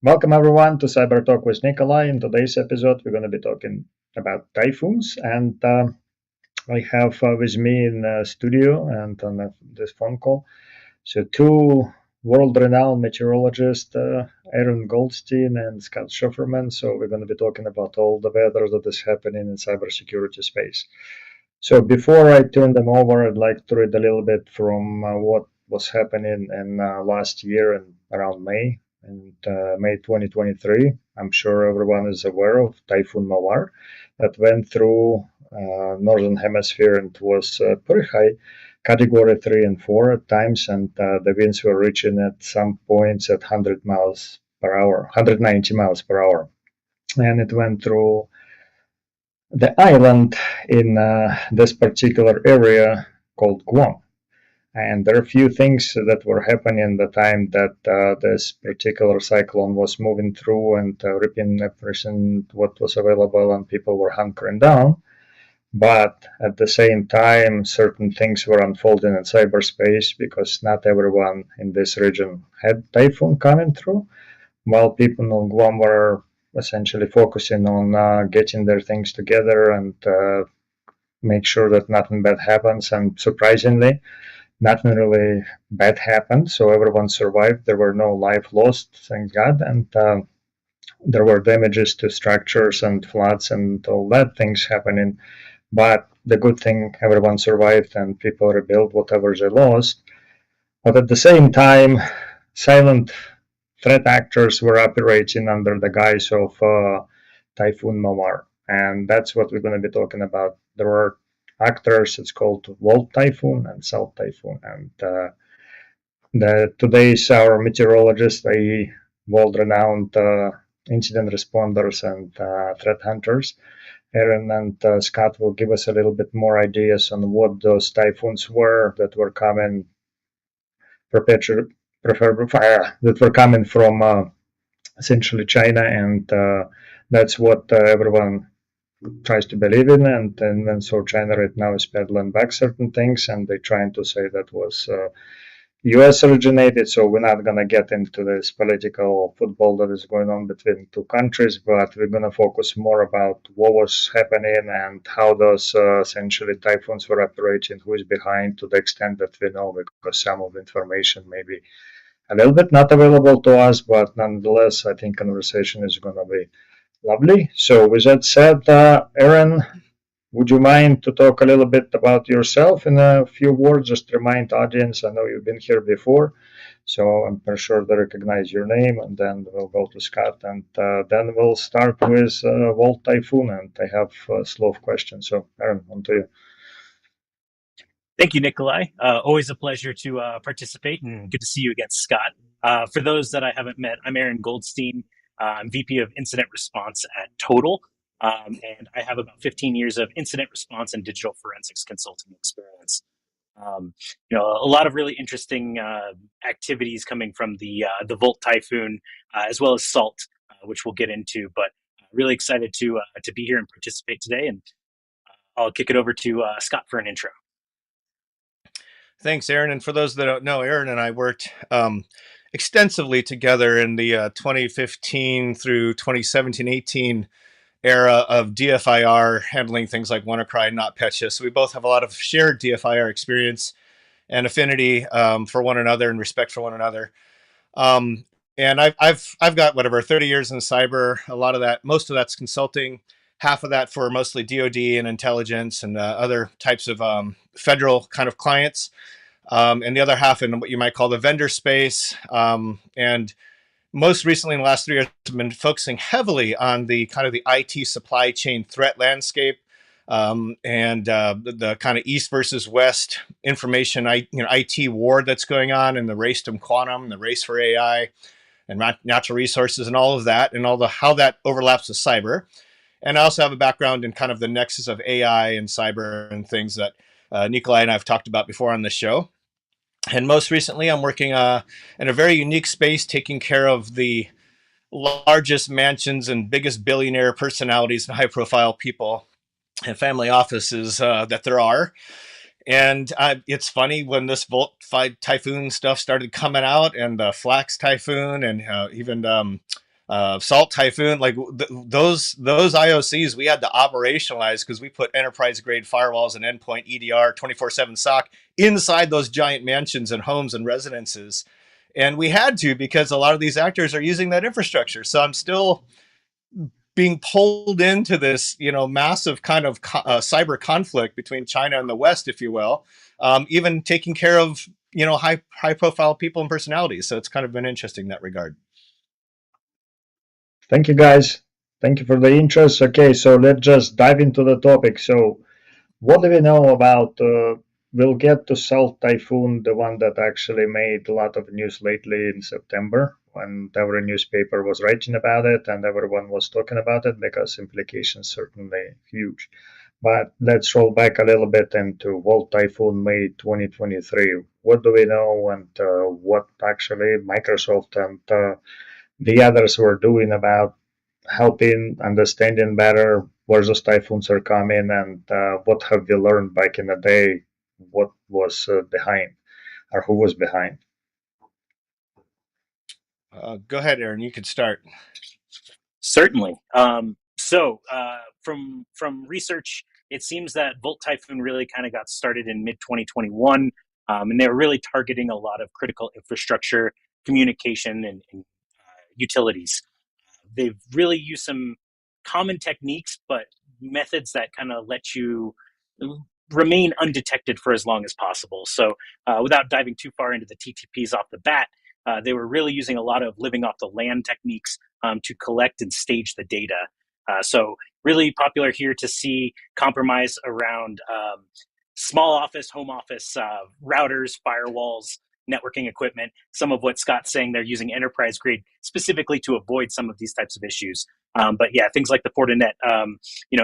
Welcome everyone to Cyber Talk with Nikolay. In today's episode, we're going to be talking about typhoons, and I have with me in the studio and on this phone call, so two world-renowned meteorologists, Aaron Goldstein and Scott Scheferman. So we're going to be talking about all the weather that is happening in cybersecurity space. So before I turn them over, I'd like to read a little bit from what was happening in last year and around May. And May 2023, I'm sure everyone is aware of Typhoon Mawar that went through northern hemisphere and was pretty high, category 3 and 4 at times, and the winds were reaching at some points at 100 miles per hour, 190 miles per hour. And it went through the island in this particular area called Guam. And there are a few things that were happening at the time that this particular cyclone was moving through and ripping everything what was available, and people were hunkering down. But at the same time, certain things were unfolding in cyberspace because not everyone in this region had typhoon coming through, while people on Guam were essentially focusing on getting their things together and make sure that nothing bad happens. And surprisingly, nothing really bad happened, so everyone survived. There were no life lost, thank God, and there were damages to structures and floods and all that things happening. But the good thing, everyone survived and people rebuilt whatever they lost. But at the same time, silent threat actors were operating under the guise of Typhoon Mawar, and that's what we're going to be talking about. There were actors. It's called Volt Typhoon and South Typhoon. And today's our meteorologists, i.e., world-renowned incident responders and threat hunters, Aaron and Scott will give us a little bit more ideas on what those typhoons were that were coming, that were coming from essentially China, and that's what everyone tries to believe in, and so China right now is peddling back certain things, and they're trying to say that was US originated. So we're not going to get into this political football that is going on between two countries, but we're going to focus more about what was happening and how those essentially typhoons were operating, who is behind, to the extent that we know, because some of the information may be a little bit not available to us, but nonetheless, I think conversation is going to be lovely. So with that said, Aaron, would you mind to talk a little bit about yourself in a few words? Just remind audience, I know you've been here before, so I'm pretty sure they recognize your name, and then we'll go to Scott, and then we'll start with Volt Typhoon, and I have a slew of questions. So Aaron, on to you. Thank you, Nikolay. Always a pleasure to participate, and good to see you again, Scott. For those that I haven't met, I'm Aaron Goldstein. I'm VP of Incident Response at Todyl, and I have about 15 years of incident response and digital forensics consulting experience. A lot of really interesting activities coming from the Volt Typhoon, as well as SALT, which we'll get into. But really excited to be here and participate today, and I'll kick it over to Scott for an intro. Thanks, Aaron. And for those that don't know, Aaron and I worked extensively together in the 2015 through 2017-18 era of DFIR, handling things like WannaCry, NotPetya. So we both have a lot of shared DFIR experience and affinity for one another and respect for one another. And I've got 30 years in cyber. A lot of that, most of that's consulting. Half of that for mostly DoD and intelligence and other types of federal kind of clients, and the other half in what you might call the vendor space. And most recently, in the last 3 years, I've been focusing heavily on the kind of the IT supply chain threat landscape, and the kind of East versus West information, IT war that's going on, and the race to quantum, and the race for AI, and natural resources, and all of that, and how that overlaps with cyber. And I also have a background in kind of the nexus of AI and cyber and things that Nikolay and I have talked about before on the show. And most recently, I'm working in a very unique space, taking care of the largest mansions and biggest billionaire personalities and high-profile people and family offices that there are. And it's funny, when this Volt Typhoon stuff started coming out, and the Flax Typhoon, and even Salt Typhoon, like those IOCs we had to operationalize because we put enterprise grade firewalls and endpoint EDR 24/7 SOC inside those giant mansions and homes and residences. And we had to because a lot of these actors are using that infrastructure. So I'm still being pulled into this, massive kind of cyber conflict between China and the West, if you will, even taking care of, high profile people and personalities. So it's kind of been interesting in that regard. Thank you, guys. Thank you for the interest. Okay, so let's just dive into the topic. So, what do we know about? We'll get to Salt Typhoon, the one that actually made a lot of news lately in September, when every newspaper was writing about it and everyone was talking about it because implications certainly huge. But let's roll back a little bit into Volt Typhoon May 2023. What do we know and what actually Microsoft and the others were doing about helping understanding better where those typhoons are coming and what have we learned back in the day, what was behind or who was behind. Go ahead, Aaron, you could start. Certainly. From research, it seems that Volt Typhoon really kind of got started in mid 2021, and they were really targeting a lot of critical infrastructure, communication, and utilities. They've really used some common techniques, but methods that kind of let you remain undetected for as long as possible. So without diving too far into the TTPs off the bat, they were really using a lot of living off the land techniques to collect and stage the data. So really popular here to see compromise around small office, home office, routers, firewalls, networking equipment. Some of what Scott's saying, they're using enterprise grade specifically to avoid some of these types of issues. But yeah, things like the Fortinet,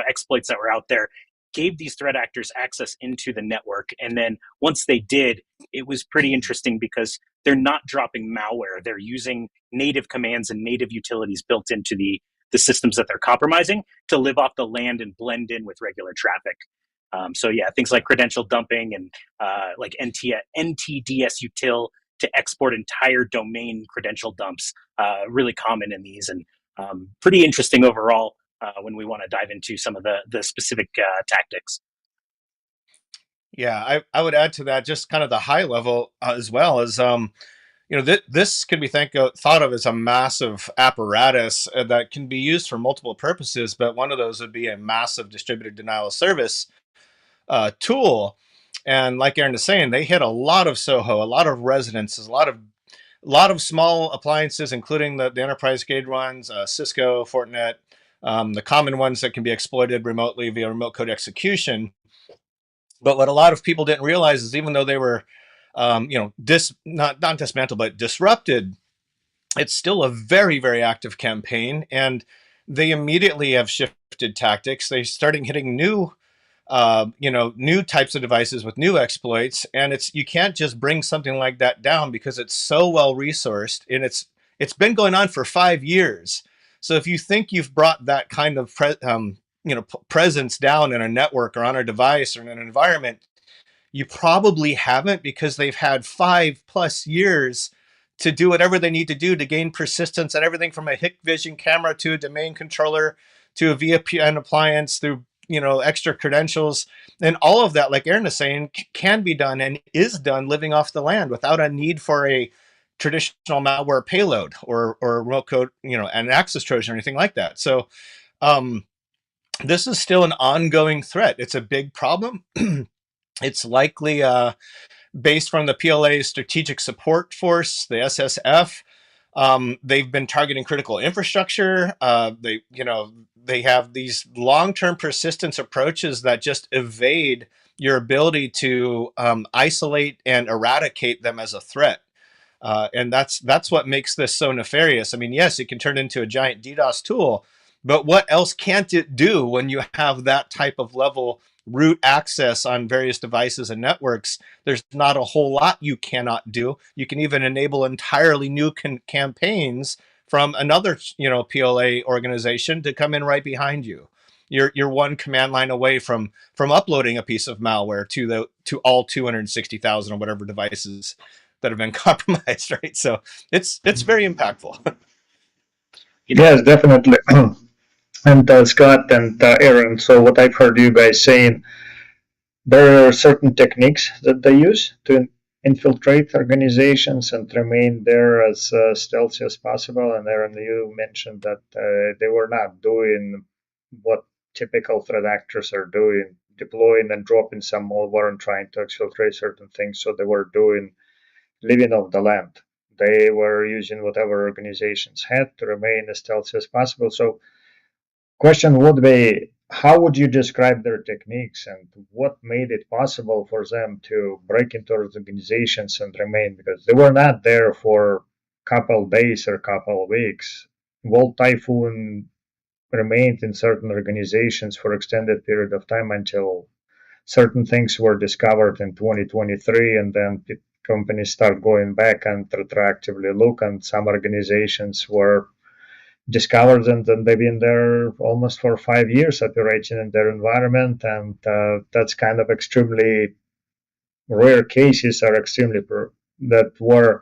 exploits that were out there gave these threat actors access into the network. And then once they did, it was pretty interesting because they're not dropping malware. They're using native commands and native utilities built into the systems that they're compromising to live off the land and blend in with regular traffic. So yeah, things like credential dumping and like NTDS util to export entire domain credential dumps, really common in these, and pretty interesting overall when we want to dive into some of the specific tactics. Yeah, I would add to that just kind of the high level as well as this can be thought of as a massive apparatus that can be used for multiple purposes, but one of those would be a massive distributed denial of service tool. And like Aaron is saying, they hit a lot of Soho, a lot of residences, a lot of small appliances, including the enterprise grade ones, Cisco, Fortinet, the common ones that can be exploited remotely via remote code execution. But what a lot of people didn't realize is even though they were, not dismantled, but disrupted, it's still a very, very active campaign. And they immediately have shifted tactics. They started hitting new types of devices with new exploits. And you can't just bring something like that down because it's so well resourced, and it's been going on for 5 years. So if you think you've brought that kind of presence down in a network or on a device or in an environment, you probably haven't, because they've had 5+ years to do whatever they need to do to gain persistence and everything from a Hikvision camera to a domain controller to a VPN appliance through extra credentials, and all of that, like Aaron is saying, can be done and is done living off the land without a need for a traditional malware payload or remote code, an access trojan or anything like that. So this is still an ongoing threat. It's a big problem. It's likely based from the PLA's Strategic Support Force, the SSF. They've been targeting critical infrastructure. They have these long-term persistence approaches that just evade your ability to isolate and eradicate them as a threat. And that's what makes this so nefarious. I mean, yes, it can turn into a giant DDoS tool, but what else can't it do when you have that type of level root access on various devices and networks? There's not a whole lot you cannot do. You can even enable entirely new campaigns from another, PLA organization to come in right behind you. You're one command line away from uploading a piece of malware to all 260,000 or whatever devices that have been compromised, right? So it's very impactful. Yes, definitely. And Scott and Aaron, so what I've heard you guys saying, there are certain techniques that they use to infiltrate organizations and remain there as stealthy as possible. And Aaron, you mentioned that they were not doing what typical threat actors are doing, deploying and dropping some malware and trying to exfiltrate certain things. So they were doing living off the land. They were using whatever organizations had to remain as stealthy as possible. So question would be, how would you describe their techniques and what made it possible for them to break into organizations and remain? Because they were not there for a couple days or a couple weeks. Volt Typhoon remained in certain organizations for extended period of time until certain things were discovered in 2023, and then companies start going back and retroactively look, and some organizations were discovered, and then they've been there almost for 5 years operating in their environment, and that's kind of extremely rare cases are extremely that were,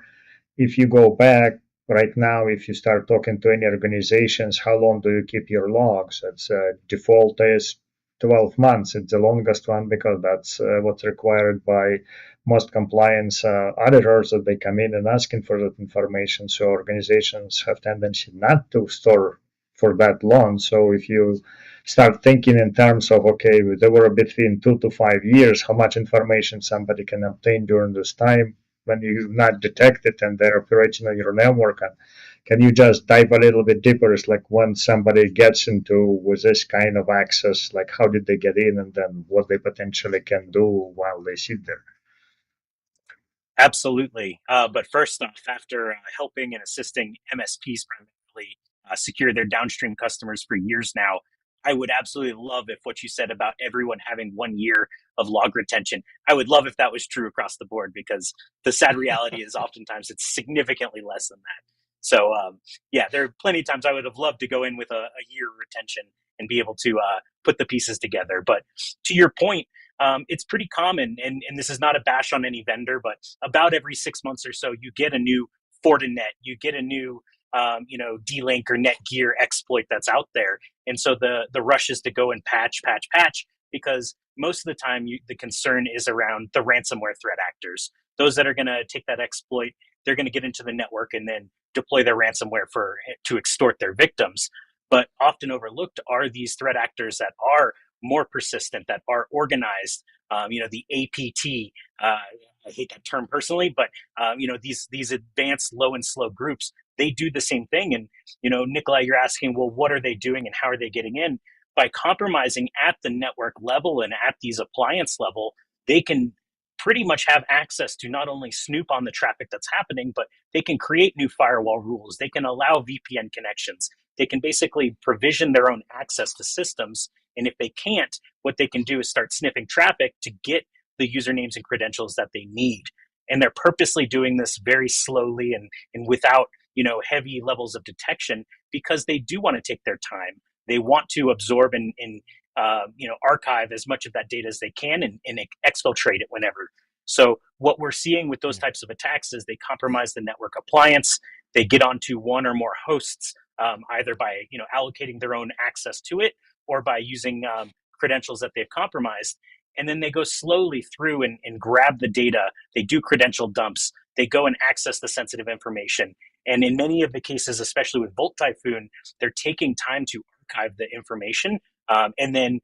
if you go back right now, if you start talking to any organizations, how long do you keep your logs? It's default is 12 months. It's the longest one because that's what's required by most compliance auditors, that they come in and asking for that information. So organizations have tendency not to store for that long. So if you start thinking in terms of, okay, they were between 2 to 5 years, how much information somebody can obtain during this time when you not detect it and they're operating on your network. And can you just dive a little bit deeper? It's like when somebody gets into with this kind of access, like how did they get in, and then what they potentially can do while they sit there. Absolutely. But first off, after helping and assisting MSPs primarily secure their downstream customers for years now, I would absolutely love if what you said about everyone having 1 year of log retention, I would love if that was true across the board, because the sad reality is oftentimes it's significantly less than that. So, yeah, there are plenty of times I would have loved to go in with a year retention and be able to put the pieces together. But to your point, it's pretty common, and this is not a bash on any vendor, but about every 6 months or so, you get a new Fortinet, you get a new D-Link or Netgear exploit that's out there, and so the rush is to go and patch, because most of the time the concern is around the ransomware threat actors. Those that are going to take that exploit, they're going to get into the network and then deploy their ransomware to extort their victims. But often overlooked are these threat actors that are more persistent, that are organized. The APT. I hate that term personally, but these advanced low and slow groups, they do the same thing. And Nikolay, you're asking, well, what are they doing and how are they getting in? By compromising at the network level and at these appliance level, they can pretty much have access to not only snoop on the traffic that's happening, but they can create new firewall rules. They can allow VPN connections. They can basically provision their own access to systems. And if they can't, what they can do is start sniffing traffic to get the usernames and credentials that they need. And they're purposely doing this very slowly and without heavy levels of detection, because they do want to take their time. They want to absorb and archive as much of that data as they can and exfiltrate it whenever. So what we're seeing with those types of attacks is they compromise the network appliance. They get onto one or more hosts, either by allocating their own access to it or by using credentials that they've compromised. And then they go slowly through and grab the data. They do credential dumps. They go and access the sensitive information. And in many of the cases, especially with Volt Typhoon, they're taking time to archive the information. And then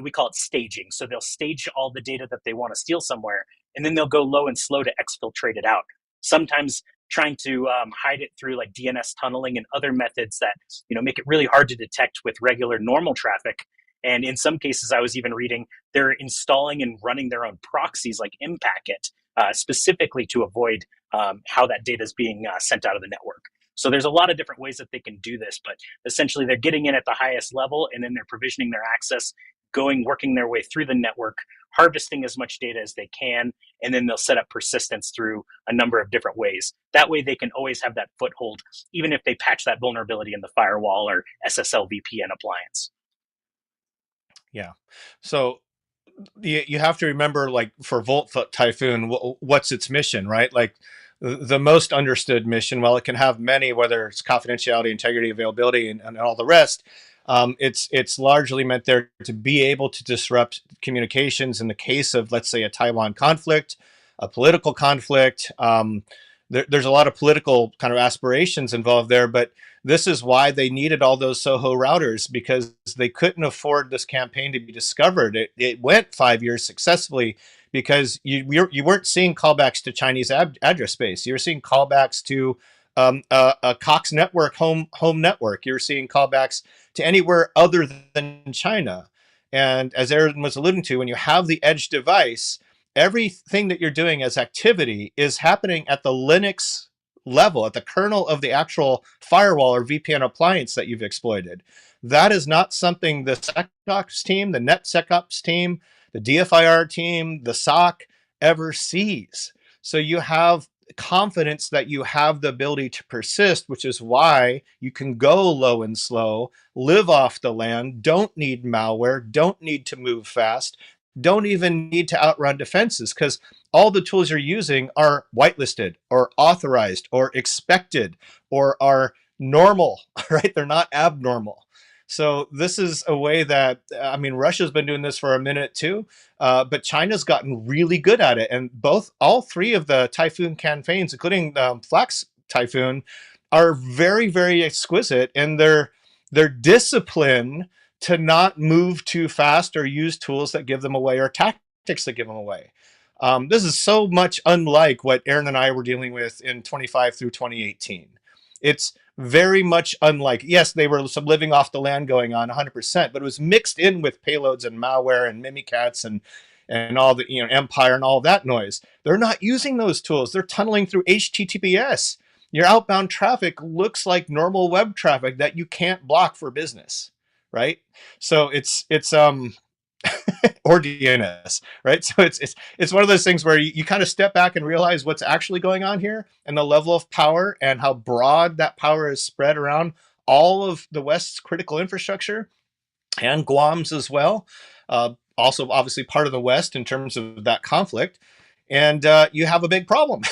we call it staging. So they'll stage all the data that they want to steal somewhere, and then they'll go low and slow to exfiltrate it out. Sometimes trying to hide it through like DNS tunneling and other methods that make it really hard to detect with regular normal traffic. And in some cases, I was even reading they're installing and running their own proxies like Impacket, specifically to avoid how that data is being sent out of the network. So there's a lot of different ways that they can do this, but essentially they're getting in at the highest level, and then they're provisioning their access, working their way through the network, harvesting as much data as they can, and then they'll set up persistence through a number of different ways. That way they can always have that foothold, even if they patch that vulnerability in the firewall or SSL VPN appliance. Yeah. So you have to remember, like, for Volt Typhoon, what's its mission, right? Like, the most understood mission. While it can have many, whether it's confidentiality, integrity, availability, and all the rest, it's largely meant there to be able to disrupt communications in the case of, let's say, a Taiwan conflict, a political conflict. There's a lot of political kind of aspirations involved there, but this is why they needed all those Soho routers, because they couldn't afford this campaign to be discovered. It went 5 years successfully because you weren't seeing callbacks to Chinese address space. You were seeing callbacks to a Cox network, home network. You were seeing callbacks to anywhere other than China. And as Aaron was alluding to, when you have the edge device, everything that you're doing as activity is happening at the Linux level, at the kernel of the actual firewall or VPN appliance that you've exploited. That is not something the SecOps team, the NetSecOps team, the DFIR team, the SOC ever sees. So you have confidence that you have the ability to persist, which is why you can go low and slow, live off the land, don't need malware, don't need to move fast, don't even need to outrun defenses, because all the tools you're using are whitelisted or authorized or expected or are normal, right? They're not abnormal. So this is a way that, I mean, Russia's been doing this for a minute too, but China's gotten really good at it. And all three of the Typhoon campaigns, including Flax Typhoon, are very, very exquisite in their discipline to not move too fast or use tools that give them away or tactics that give them away. This is so much unlike what Aaron and I were dealing with in 25 through 2018. It's very much unlike. Yes, they were some living off the land going on 100%, but it was mixed in with payloads and malware and Mimikatz and all the, Empire and all that noise. They're not using those tools. They're tunneling through HTTPS. Your outbound traffic looks like normal web traffic that you can't block for business, right? So it's or DNS, right? So it's one of those things where you kind of step back and realize what's actually going on here and the level of power and how broad that power is spread around all of the West's critical infrastructure and Guam's as well. Also, obviously, part of the West in terms of that conflict. And you have a big problem.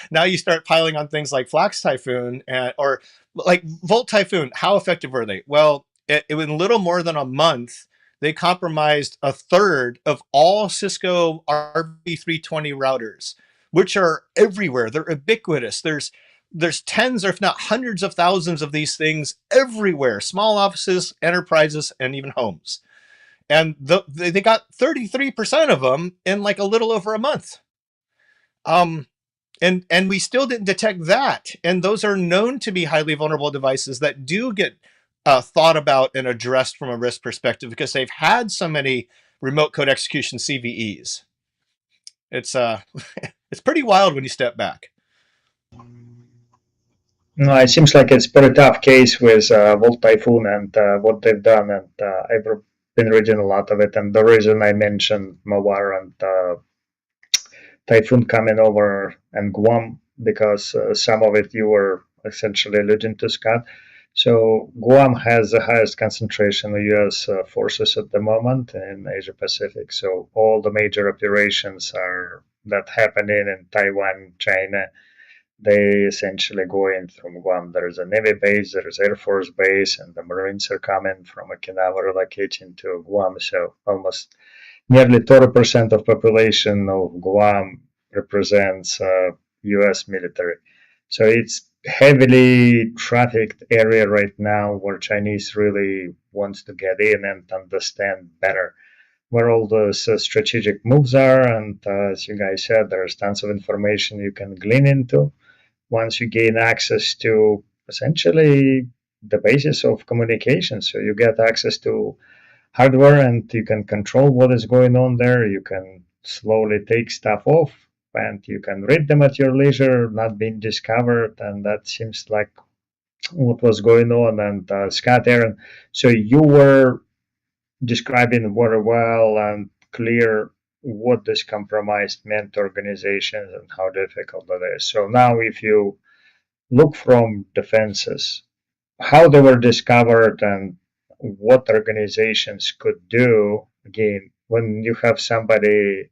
Now you start piling on things like Flax Typhoon or like Volt Typhoon. How effective were they? Well, it was little more than a month. They compromised a third of all Cisco RB320 routers, which are everywhere. They're ubiquitous. There's tens or if not hundreds of thousands of these things everywhere. Small offices, enterprises, and even homes. And they got 33% of them in like a little over a month. And we still didn't detect that. And those are known to be highly vulnerable devices that do get thought about and addressed from a risk perspective because they've had so many remote code execution CVEs. It's it's pretty wild when you step back. No, it seems like it's a pretty tough case with Volt Typhoon and what they've done, and I've been reading a lot of it. And the reason I mentioned Mawar and Typhoon coming over and Guam, because some of it you were essentially alluding to, Scott. So Guam has the highest concentration of U.S. forces at the moment in Asia Pacific. So all the major operations that happening in Taiwan, China, they essentially go in from Guam. There's a Navy base, there's Air Force base, and the Marines are coming from Okinawa relocating to Guam. So almost nearly 30% of population of Guam represents U.S. military. So it's heavily trafficked area right now where Chinese really wants to get in and understand better where all those strategic moves are. And as you guys said, there's tons of information you can glean into once you gain access to essentially the basis of communication. So you get access to hardware and you can control what is going on there. You can slowly take stuff off and you can read them at your leisure, not being discovered. And that seems like what was going on. And Scott, Aaron, so you were describing very well and clear what this compromise meant to organizations and how difficult it is. So now if you look from defenses, how they were discovered and what organizations could do, again, when you have somebody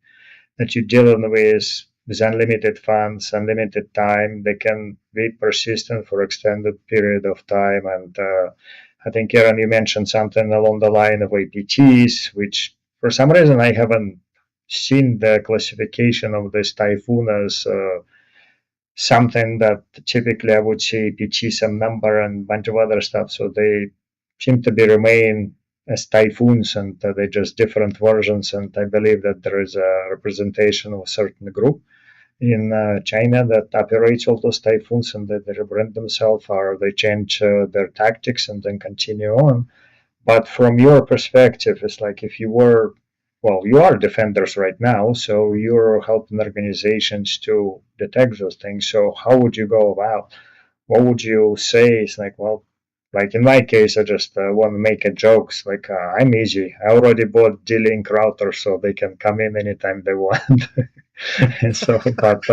that you're dealing with with unlimited funds, unlimited time. They can be persistent for extended period of time. And I think, Aaron, you mentioned something along the line of APTs, which for some reason I haven't seen the classification of this typhoon as something that typically I would say APT some number and a bunch of other stuff. So they seem to be remain as typhoons, and they're just different versions. And I believe that there is a representation of a certain group in China that operates all those typhoons, and that they rebrand themselves or they change their tactics and then continue on. But from your perspective, it's like if you were, well, you are defenders right now, so you're helping organizations to detect those things. So how would you go about? What would you say? It's like, well, like in my case, I just want to make a joke. It's like I'm easy. I already bought D-Link router, so they can come in anytime they want. And so, but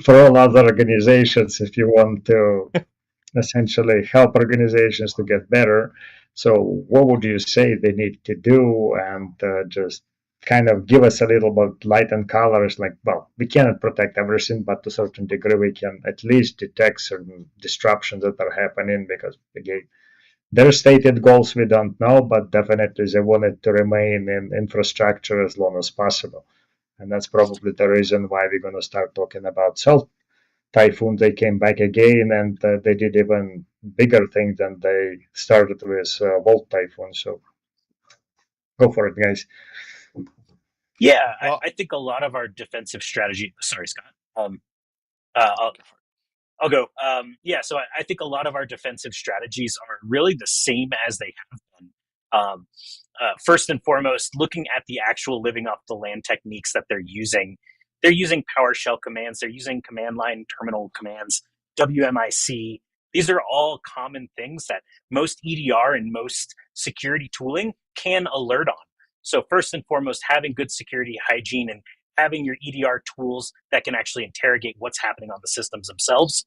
for all other organizations, if you want to essentially help organizations to get better. So, what would you say they need to do, and just kind of give us a little bit light and colors? Like, well, we cannot protect everything, but to a certain degree, we can at least detect certain disruptions that are happening because, again, their stated goals we don't know, but definitely they want it to remain in infrastructure as long as possible. And that's probably the reason why we're going to start talking about self Typhoon. They came back again, and they did even bigger things than they started with Volt Typhoon. So go for it, guys. Yeah, Well, I think a lot of our defensive strategy. Sorry, Scott. I'll, I'll go. Yeah, so I think a lot of our defensive strategies are really the same as they have been. First and foremost, looking at the actual living off the land techniques that they're using PowerShell commands, they're using command line terminal commands, WMIC. These are all common things that most EDR and most security tooling can alert on. So first and foremost, having good security hygiene and having your EDR tools that can actually interrogate what's happening on the systems themselves.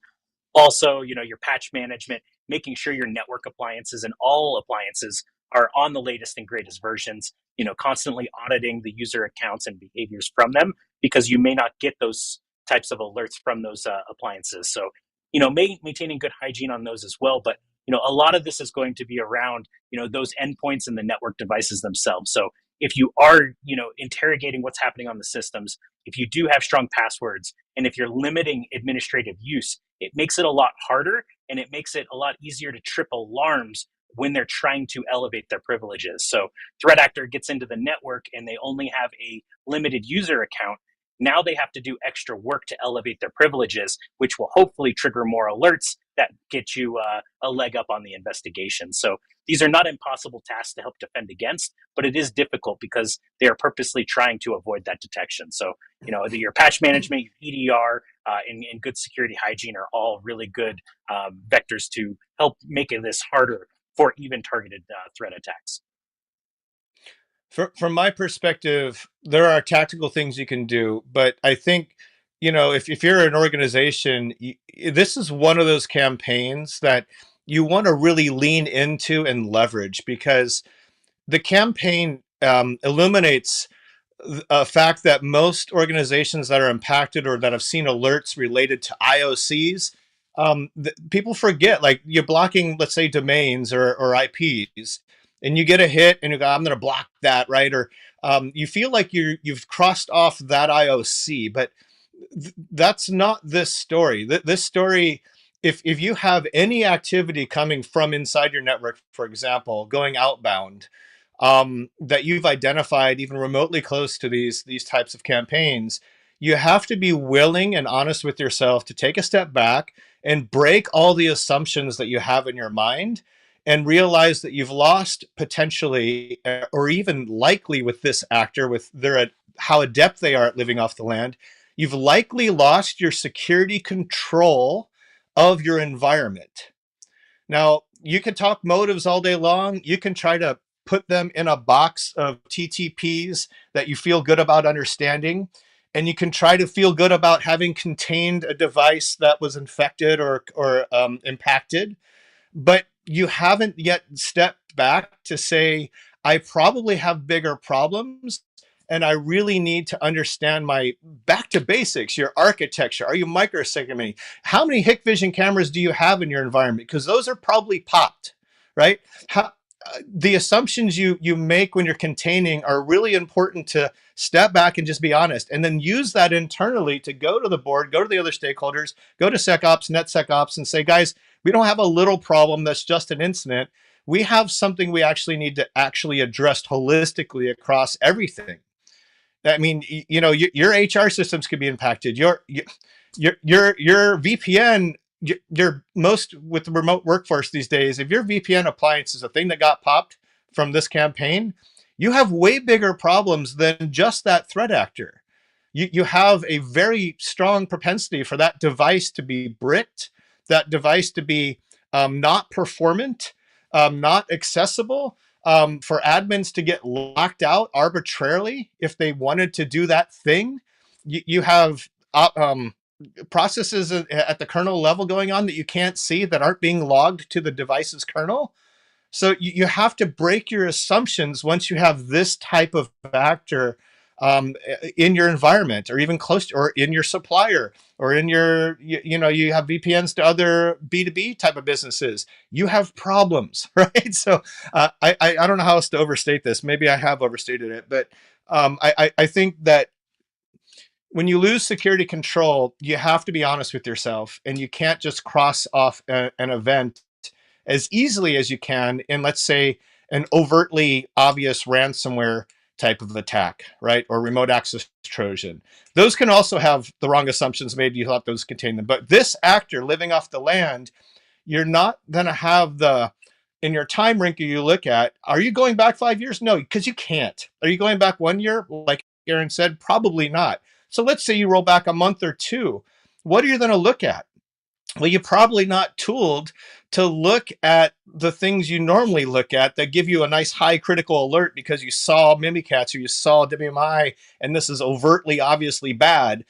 Also, your patch management, making sure your network appliances and all appliances are on the latest and greatest versions, constantly auditing the user accounts and behaviors from them, because you may not get those types of alerts from those appliances. So, maintaining good hygiene on those as well. But, a lot of this is going to be around, those endpoints and the network devices themselves. So if you are, interrogating what's happening on the systems, if you do have strong passwords, and if you're limiting administrative use, it makes it a lot harder, and it makes it a lot easier to trip alarms when they're trying to elevate their privileges. So threat actor gets into the network and they only have a limited user account. Now they have to do extra work to elevate their privileges, which will hopefully trigger more alerts that get you a leg up on the investigation. So these are not impossible tasks to help defend against, but it is difficult because they are purposely trying to avoid that detection. So, your patch management, your EDR, and good security hygiene are all really good vectors to help make this harder for even targeted threat attacks. from my perspective, there are tactical things you can do, but I think, if you're an organization, this is one of those campaigns that you want to really lean into and leverage, because the campaign illuminates a fact that most organizations that are impacted or that have seen alerts related to IOCs, people forget, like, you're blocking, let's say, domains or IPs, and you get a hit and you go, I'm going to block that, right? Or you feel like you've crossed off that IOC, but that's not this story. This story, if you have any activity coming from inside your network, for example, going outbound, that you've identified even remotely close to these types of campaigns, you have to be willing and honest with yourself to take a step back and break all the assumptions that you have in your mind, and realize that you've lost potentially, or even likely, with this actor, with their how adept they are at living off the land, you've likely lost your security control of your environment. Now, you can talk motives all day long. You can try to put them in a box of TTPs that you feel good about understanding. And you can try to feel good about having contained a device that was infected or impacted. But you haven't yet stepped back to say, I probably have bigger problems, and I really need to understand my back to basics, your architecture. Are you microsegmenting? How many Hikvision cameras do you have in your environment? Because those are probably popped, right? The assumptions you make when you're containing are really important to step back and just be honest, and then use that internally to go to the board, go to the other stakeholders, go to SecOps, NetSecOps, and say, guys, we don't have a little problem that's just an incident. We have something we actually need to actually address holistically across everything. I mean, your HR systems could be impacted. Your VPN, your most with the remote workforce these days, if your VPN appliance is a thing that got popped from this campaign, you have way bigger problems than just that threat actor. You have a very strong propensity for that device to be bricked, that device to be not performant, not accessible, for admins to get locked out arbitrarily if they wanted to do that thing. You have processes at the kernel level going on that you can't see that aren't being logged to the device's kernel. So you have to break your assumptions once you have this type of actor in your environment, or even close to, or in your supplier, or in your, you have VPNs to other B2B type of businesses. You have problems, right? So I don't know how else to overstate this. Maybe I have overstated it, but I think that when you lose security control, you have to be honest with yourself, and you can't just cross off an event as easily as you can in, let's say, an overtly obvious ransomware type of attack, right? Or remote access Trojan. Those can also have the wrong assumptions made. You thought those contain them. But this actor living off the land, you're not going to have in your time wrinkle you look at, are you going back 5 years? No, because you can't. Are you going back 1 year? Like Aaron said, probably not. So let's say you roll back a month or two. What are you going to look at? Well, you're probably not tooled to look at the things you normally look at that give you a nice high critical alert because you saw Mimikatz or you saw WMI, and this is overtly, obviously bad.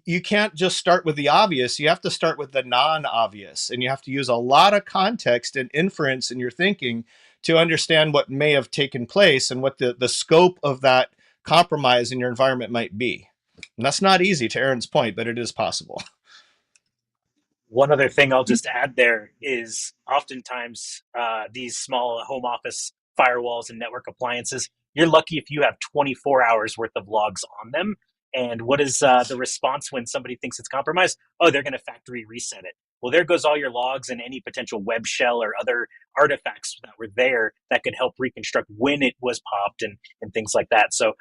You can't just start with the obvious. You have to start with the non-obvious, and you have to use a lot of context and inference in your thinking to understand what may have taken place and what the scope of that compromise in your environment might be. And that's not easy, to Aaron's point, but it is possible. One other thing I'll just add there is oftentimes these small home office firewalls and network appliances, you're lucky if you have 24 hours worth of logs on them. And what is the response when somebody thinks it's compromised? Oh, they're going to factory reset it. Well, there goes all your logs and any potential web shell or other artifacts that were there that could help reconstruct when it was popped and things like that. So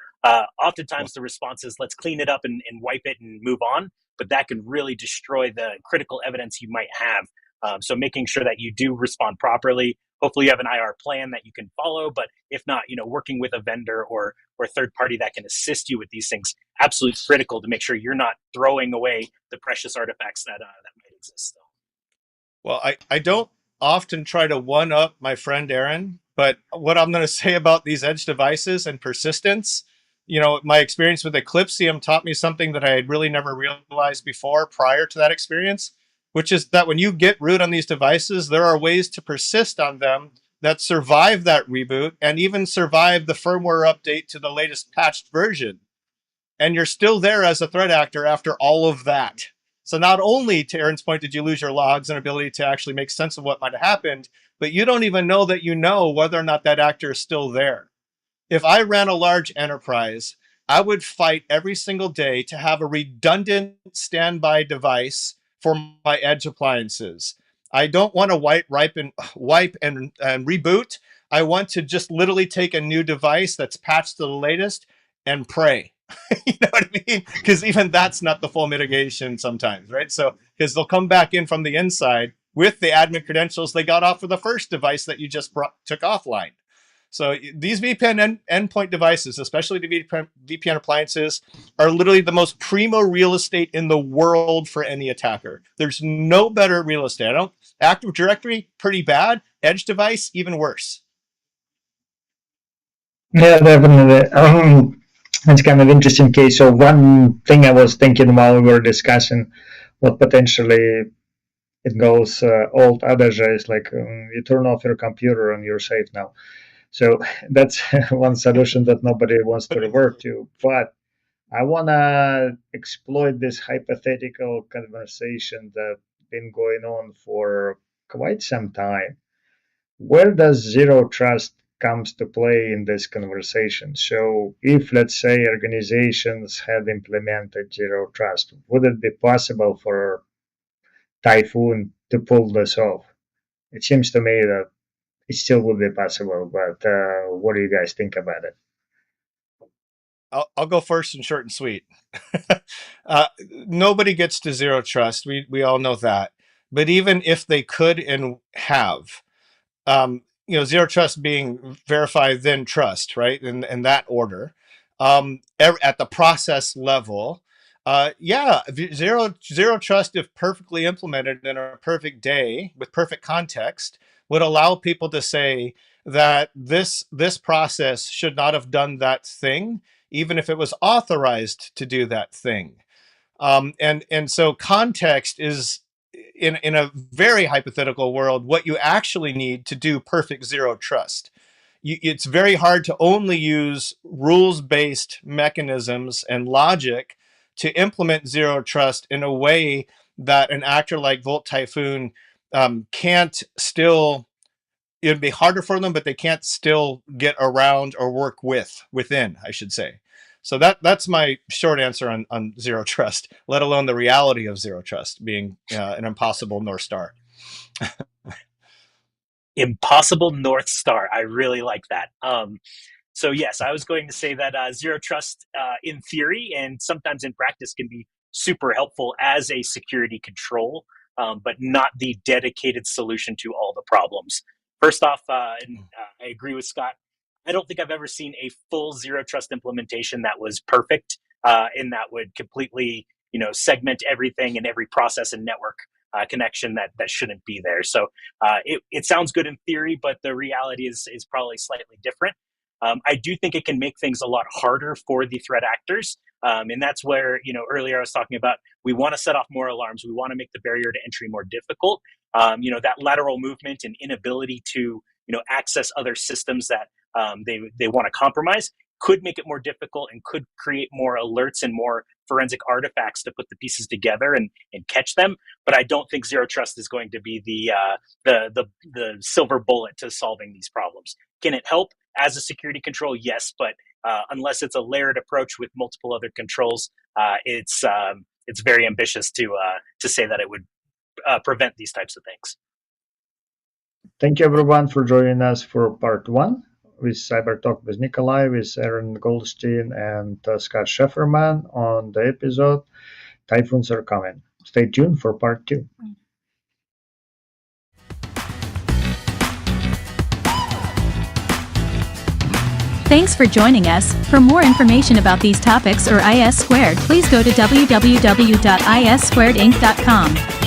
oftentimes the response is, let's clean it up and wipe it and move on. But that can really destroy the critical evidence you might have. So making sure that you do respond properly. Hopefully you have an IR plan that you can follow, but if not, working with a vendor or third party that can assist you with these things, absolutely critical to make sure you're not throwing away the precious artifacts that might exist. Well, I don't often try to one up my friend Aaron, but what I'm going to say about these edge devices and persistence, my experience with Eclipsium taught me something that I had really never realized before prior to that experience, which is that when you get root on these devices, there are ways to persist on them that survive that reboot and even survive the firmware update to the latest patched version. And you're still there as a threat actor after all of that. So not only, to Aaron's point, did you lose your logs and ability to actually make sense of what might have happened, but you don't even know that you know whether or not that actor is still there. If I ran a large enterprise, I would fight every single day to have a redundant standby device for my edge appliances. I don't want to wipe and reboot. I want to just literally take a new device that's patched to the latest and pray. You know what I mean? Because even that's not the full mitigation sometimes, right? So, because they'll come back in from the inside with the admin credentials they got off of the first device that you just took offline. So these VPN endpoint devices, especially the VPN appliances, are literally the most primo real estate in the world for any attacker. There's no better real estate. Active Directory, pretty bad. Edge device, even worse. Yeah, definitely. It's kind of interesting case. So one thing I was thinking while we were discussing what potentially it goes old adage is like you turn off your computer and you're safe now. So that's one solution that nobody wants to revert to. But I want to exploit this hypothetical conversation that's been going on for quite some time. Where does zero trust comes to play in this conversation? So if, let's say, organizations had implemented zero trust, would it be possible for Typhoon to pull this off? It seems to me that it still would be possible, but what do you guys think about it? I'll go first and short and sweet. Nobody gets to zero trust. We all know that. But even if they could and have, zero trust being verify then trust, right? In that order, at the process level, zero trust, if perfectly implemented in a perfect day with perfect context, would allow people to say that this process should not have done that thing, even if it was authorized to do that thing. And so context is, in a very hypothetical world, what you actually need to do perfect zero trust. It's very hard to only use rules-based mechanisms and logic to implement zero trust in a way that an actor like Volt Typhoon can't still. It'd be harder for them, but they can't still get around or work within, I should say. So that's my short answer on zero trust, let alone the reality of zero trust being an impossible North Star. Impossible North Star. I really like that. So yes, I was going to say that zero trust in theory and sometimes in practice can be super helpful as a security control, but not the dedicated solution to all the problems. First off, I agree with Scott. I don't think I've ever seen a full zero trust implementation that was perfect and that would completely, segment everything and every process and network connection that shouldn't be there. So it sounds good in theory, but the reality is probably slightly different. I do think it can make things a lot harder for the threat actors. And that's where, earlier I was talking about, we want to set off more alarms. We want to make the barrier to entry more difficult. That lateral movement and inability to, access other systems that they want to compromise could make it more difficult and could create more alerts and more forensic artifacts to put the pieces together and catch them. But I don't think zero trust is going to be the silver bullet to solving these problems. Can it help as a security control? Yes, but unless it's a layered approach with multiple other controls, it's very ambitious to say that it would prevent these types of things. Thank you, everyone, for joining us for part 1 with Cyber Talk with Nikolay, with Aaron Goldstein and Scott Scheferman on the episode Typhoons Are Coming. Stay tuned for part 2. Thanks for joining us. For more information about these topics or IS Squared, please go to www.issquaredinc.com.